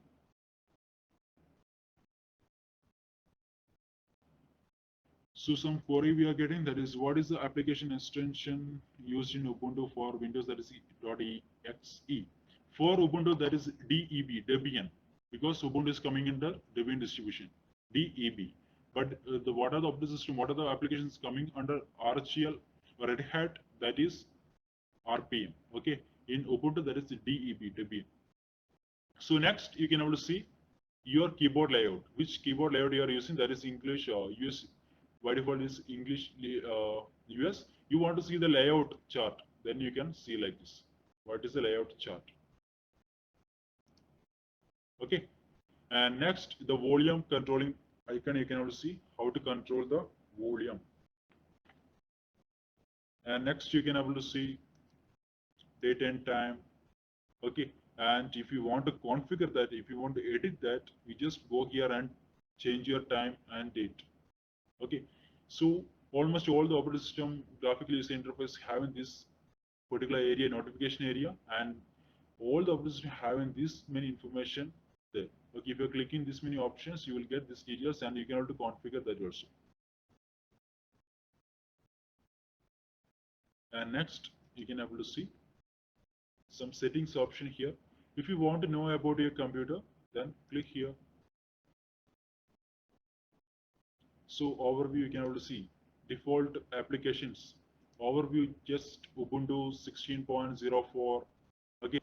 So some query we are getting, that is what is the application extension used in Ubuntu for Windows, that is .exe. For Ubuntu that is DEB, Debian, because Ubuntu is coming under Debian distribution, DEB. But what are the operating system, what are the applications coming under RHEL, Red Hat, that is RPM. Okay, in Ubuntu that is DEB, Debian. So next you can able to see your keyboard layout. Which keyboard layout you are using, that is English or US. By default is English US. You want to see the layout chart, then you can see like this. What is the layout chart? Okay, and next the volume controlling icon, you can also see how to control the volume. And next you can able to see date and time. Okay, and if you want to configure that, if you want to edit that, you just go here and change your time and date. Okay, so almost all the operating system graphical user interface having this particular area, notification area, and all the operating system having this many information there. Okay, if you're clicking this many options, you will get these details, and you can also configure that also. And next, you can able to see some settings option here. If you want to know about your computer, then click here. So overview, you can able to see default applications. Overview, just Ubuntu 16.04. Okay,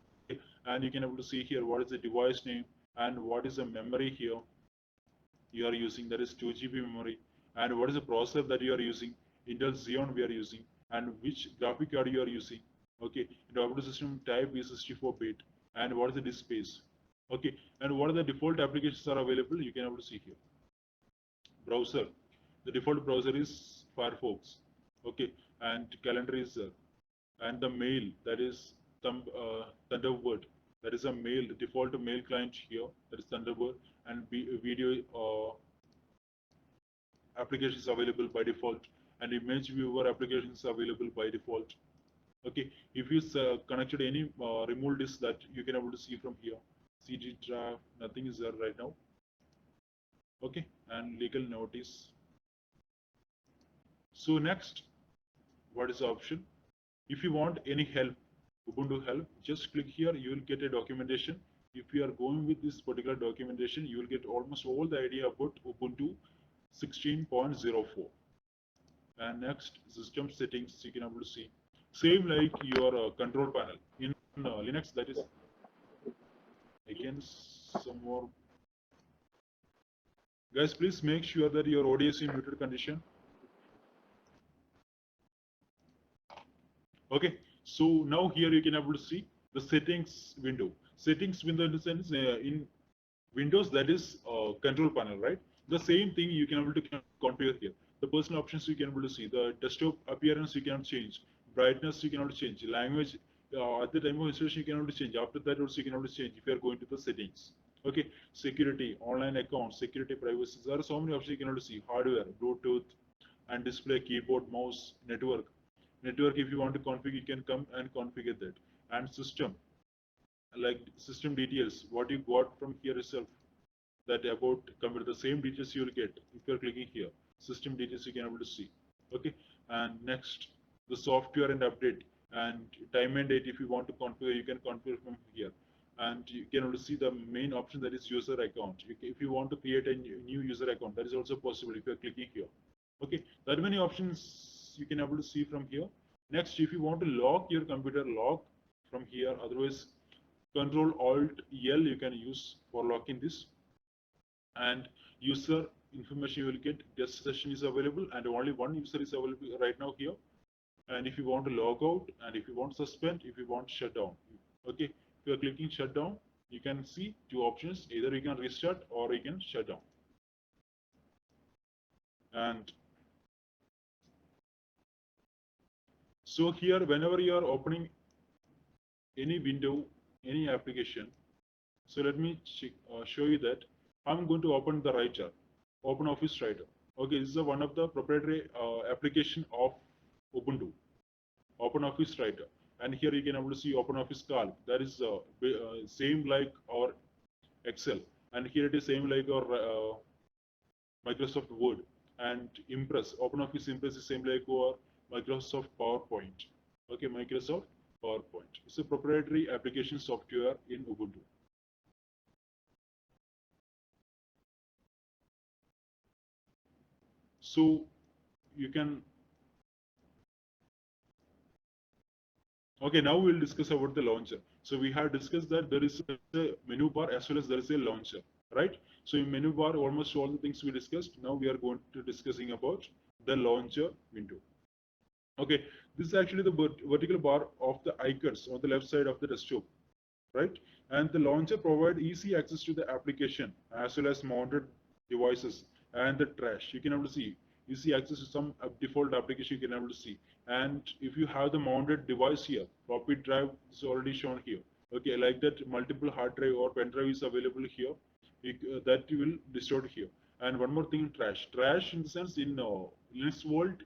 and you can able to see here what is the device name and what is the memory here you are using, that is 2 GB memory, and what is the processor that you are using, Intel Xeon we are using, and which graphic card you are using. Okay, the operating system type is 64-bit, and what is the disk space. Okay, and what are the default applications are available, you can able to see here. Browser, the default browser is Firefox. Okay, and calendar is there, and the mail, that is Thunderbird, that is a mail, the default mail client here, that is Thunderbird, and video applications available by default, and image viewer applications available by default. Okay, if you connected any removed disk, that you can able to see from here. CD drive, nothing is there right now. Okay, and legal notice. So next, what is the option? If you want any help, Ubuntu help, just click here, you will get a documentation. If you are going with this particular documentation, you will get almost all the idea about Ubuntu 16.04. And next, system settings, you can able to see. Same like your control panel. In Linux, that is, again, some more. Guys, please make sure that your audio is in muted condition. Okay, so now here you can able to see the settings window. Settings window in the sense in Windows, that is control panel, right? The same thing you can able to configure here. The personal options you can able to see. The desktop appearance you can change. Brightness you can able to change. Language at the time of installation you can able to change. After that also you can able to change if you are going to the settings. Okay, security, online account, security, privacy. There are so many options you can able to see. Hardware, Bluetooth, and display, keyboard, mouse, network. Network, if you want to configure, you can come and configure that. And system, like system details, what you got from here itself, that about computer, the same details you will get if you're clicking here. System details you can able to see. Okay, and next, the software and update, and time and date, if you want to configure, you can configure from here. And you can able to see the main option, that is user account. If you want to create a new user account, that is also possible if you're clicking here. Okay, that many options you can able to see from here. Next, if you want to lock your computer, lock from here. Otherwise, Control Alt L you can use for locking this. And user information you will get, guest session is available, and only one user is available right now here. And if you want to log out, and if you want to suspend, if you want to shut down. Okay, if you are clicking shut down, you can see two options. Either you can restart or you can shut down. And so here, whenever you are opening any window, any application, so let me show you that. I'm going to open the writer, Open Office Writer. Okay, this is one of the proprietary application of Ubuntu, Open Office Writer. And here you can able to see Open Office Calc. That is same like our Excel, and here it is same like our Microsoft Word. And Impress, Open Office Impress is same like our Microsoft PowerPoint. Okay, Microsoft PowerPoint. It's a proprietary application software in Ubuntu. So you can. Okay, now we'll discuss about the launcher. So we have discussed that there is a menu bar as well as there is a launcher, right? So in menu bar, almost all the things we discussed. Now we are going to discussing about the launcher window. Okay, this is actually the vertical bar of the icons on the left side of the desktop, right? And the launcher provides easy access to the application as well as mounted devices and the trash. You can able to see easy access to some default application you can able to see. And if you have the mounted device here, floppy drive is already shown here. Okay, like that, multiple hard drive or pen drive is available here. That you will distort here. And one more thing, trash. Trash in the sense in Linux world,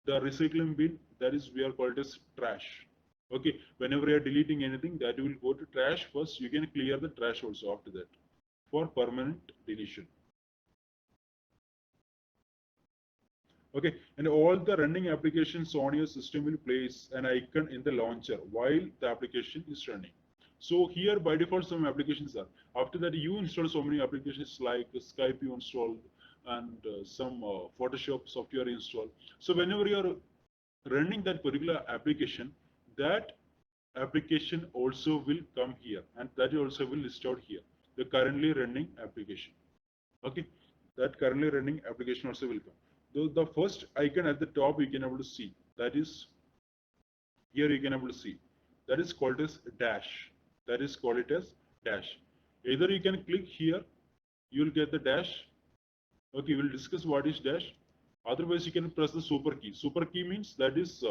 the recycling bin, that is we are called as trash. Okay, whenever you are deleting anything, that will go to trash first. You can clear the trash also after that for permanent deletion. Okay, and all the running applications on your system will place an icon in the launcher while the application is running. So here by default some applications are. After that you install so many applications like Skype you install, and some Photoshop software install. So whenever you are running that particular application, that application also will come here, and that also will list out here, the currently running application. Okay, that currently running application also will come. The first icon at the top you can able to see, that is here you can able to see, that is called as dash. That is called it as dash. Either you can click here, you will get the dash. Okay, we'll discuss what is dash. Otherwise, you can press the super key. Super key means that is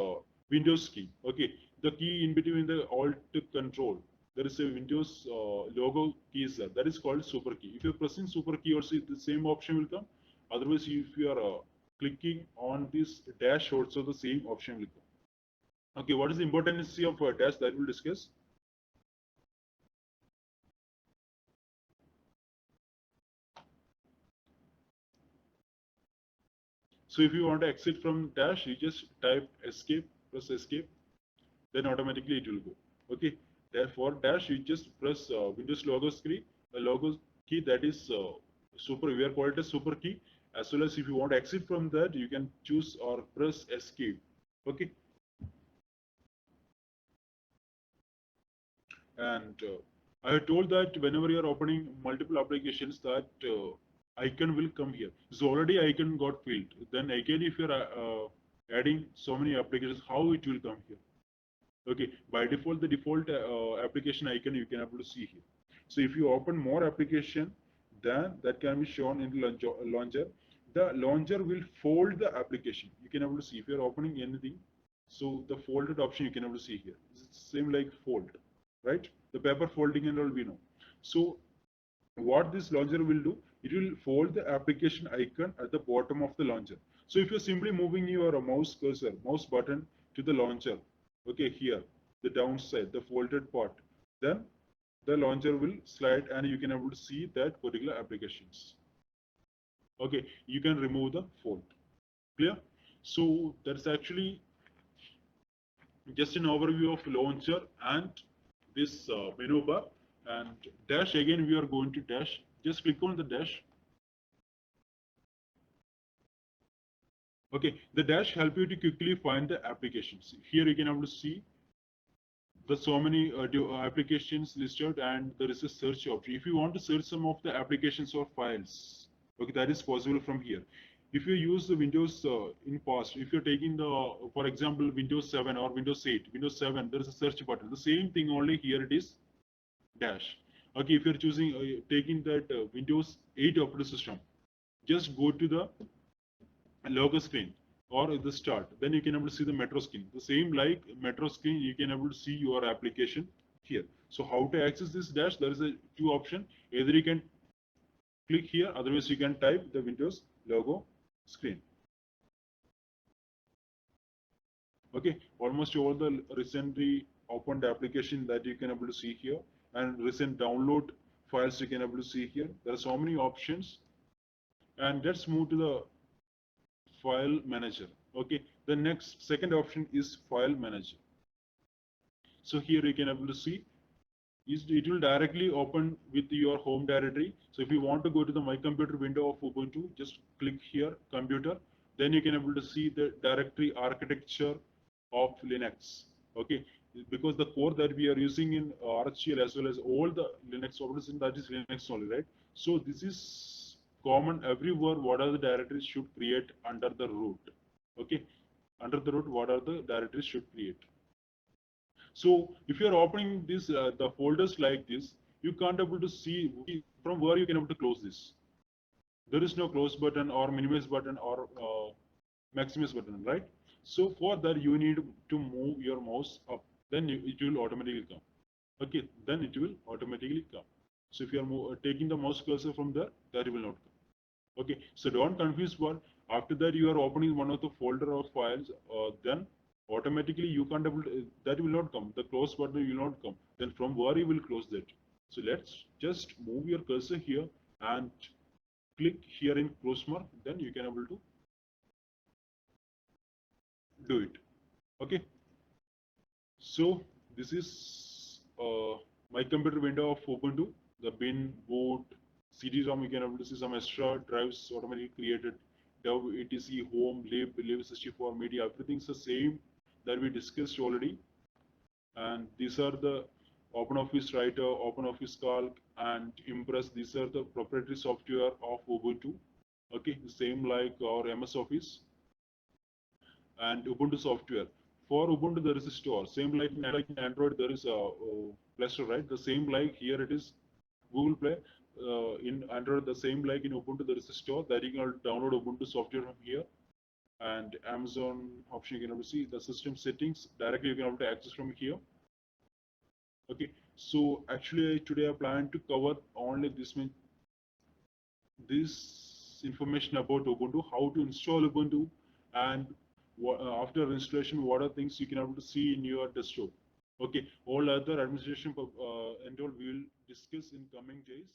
Windows key. Okay, the key in between the Alt Control. There is a Windows logo key is there. That is called super key. If you're pressing super key, also the same option will come. Otherwise, if you are clicking on this dash, also the same option will come. Okay, what is the importance of dash, that we'll discuss. So if you want to exit from dash, you just type escape, press escape, then automatically it will go. Okay, therefore dash, you just press Windows logo key, that is super, we are called as super key. As well as if you want to exit from that, you can choose or press escape. Okay, and I have told that whenever you are opening multiple applications, that icon will come here. So already icon got filled. Then again, if you are adding so many applications, how it will come here? Okay, by default, the default application icon you can able to see here. So if you open more application, then that can be shown in the launcher. The launcher will fold the application. You can able to see if you are opening anything. So the folded option you can able to see here. It's same like fold, right? The paper folding and all we know. So what this launcher will do, it will fold the application icon at the bottom of the launcher. So if you're simply moving your mouse cursor, mouse button to the launcher, okay, here, the downside, the folded part, then the launcher will slide and you can able to see that particular applications. Okay, you can remove the fold. Clear? So that's actually just an overview of launcher and this menu bar. And dash, again we are going to dash. Just click on the dash. Okay, the dash help you to quickly find the applications. Here you can able to see the so many applications listed, and there is a search option. If you want to search some of the applications or files, okay, that is possible from here. If you use the Windows in past, if you're taking the, for example, Windows 7 or Windows 8, Windows 7, there is a search button. The same thing, only here it is dash. Okay, if you're choosing taking that Windows 8 operating system, just go to the logo screen or the start. Then you can able to see the metro screen. The same like metro screen, you can able to see your application here. So how to access this dash? There is a two option. Either you can click here, otherwise you can type the Windows logo screen. Okay, almost all the recently opened application that you can able to see here, and recent download files you can able to see here. There are so many options. And let's move to the file manager. Okay, the next second option is file manager. So here you can able to see it will directly open with your home directory. So if you want to go to the My Computer window of Ubuntu, just click here, computer. Then you can able to see the directory architecture of Linux. Okay, because the core that we are using in RHEL as well as all the Linux operating, that is Linux only, right? So this is common everywhere. What are the directories should create under the root? Okay, under the root, what are the directories should create? So if you are opening this the folders like this, you can't able to see from where you can able to close this. There is no close button or minimize button or maximus button, right? So for that you need to move your mouse up, then it will automatically come. Okay, then it will automatically come. So if you are taking the mouse cursor from there, that will not come. Okay, so don't confuse what. After that you are opening one of the folder of files, then automatically you can't able to, that will not come. The close button will not come. Then from where you will close that? So let's just move your cursor here and click here in close mark. Then you can able to do it. Okay. So this is My Computer window of Ubuntu. The bin, boot, CD-ROM. You can able to see some extra drives automatically created. Dev, etc, home, lib64, media. Everything's the same that we discussed already. And these are the OpenOffice Writer, OpenOffice Calc, and Impress. These are the proprietary software of Ubuntu. Okay, the same like our MS Office and Ubuntu software. For Ubuntu, there is a store. Same like in Android, there is a Play Store, right? The same like here it is Google Play. In Android, the same like in Ubuntu, there is a store that you can download Ubuntu software from here. And Amazon option you can able to see the system settings directly you can able to access from here. Okay, so actually today I plan to cover only this information about Ubuntu, how to install Ubuntu, and after installation, what are things you can able to see in your desktop. Okay, all other administration and all we will discuss in coming days.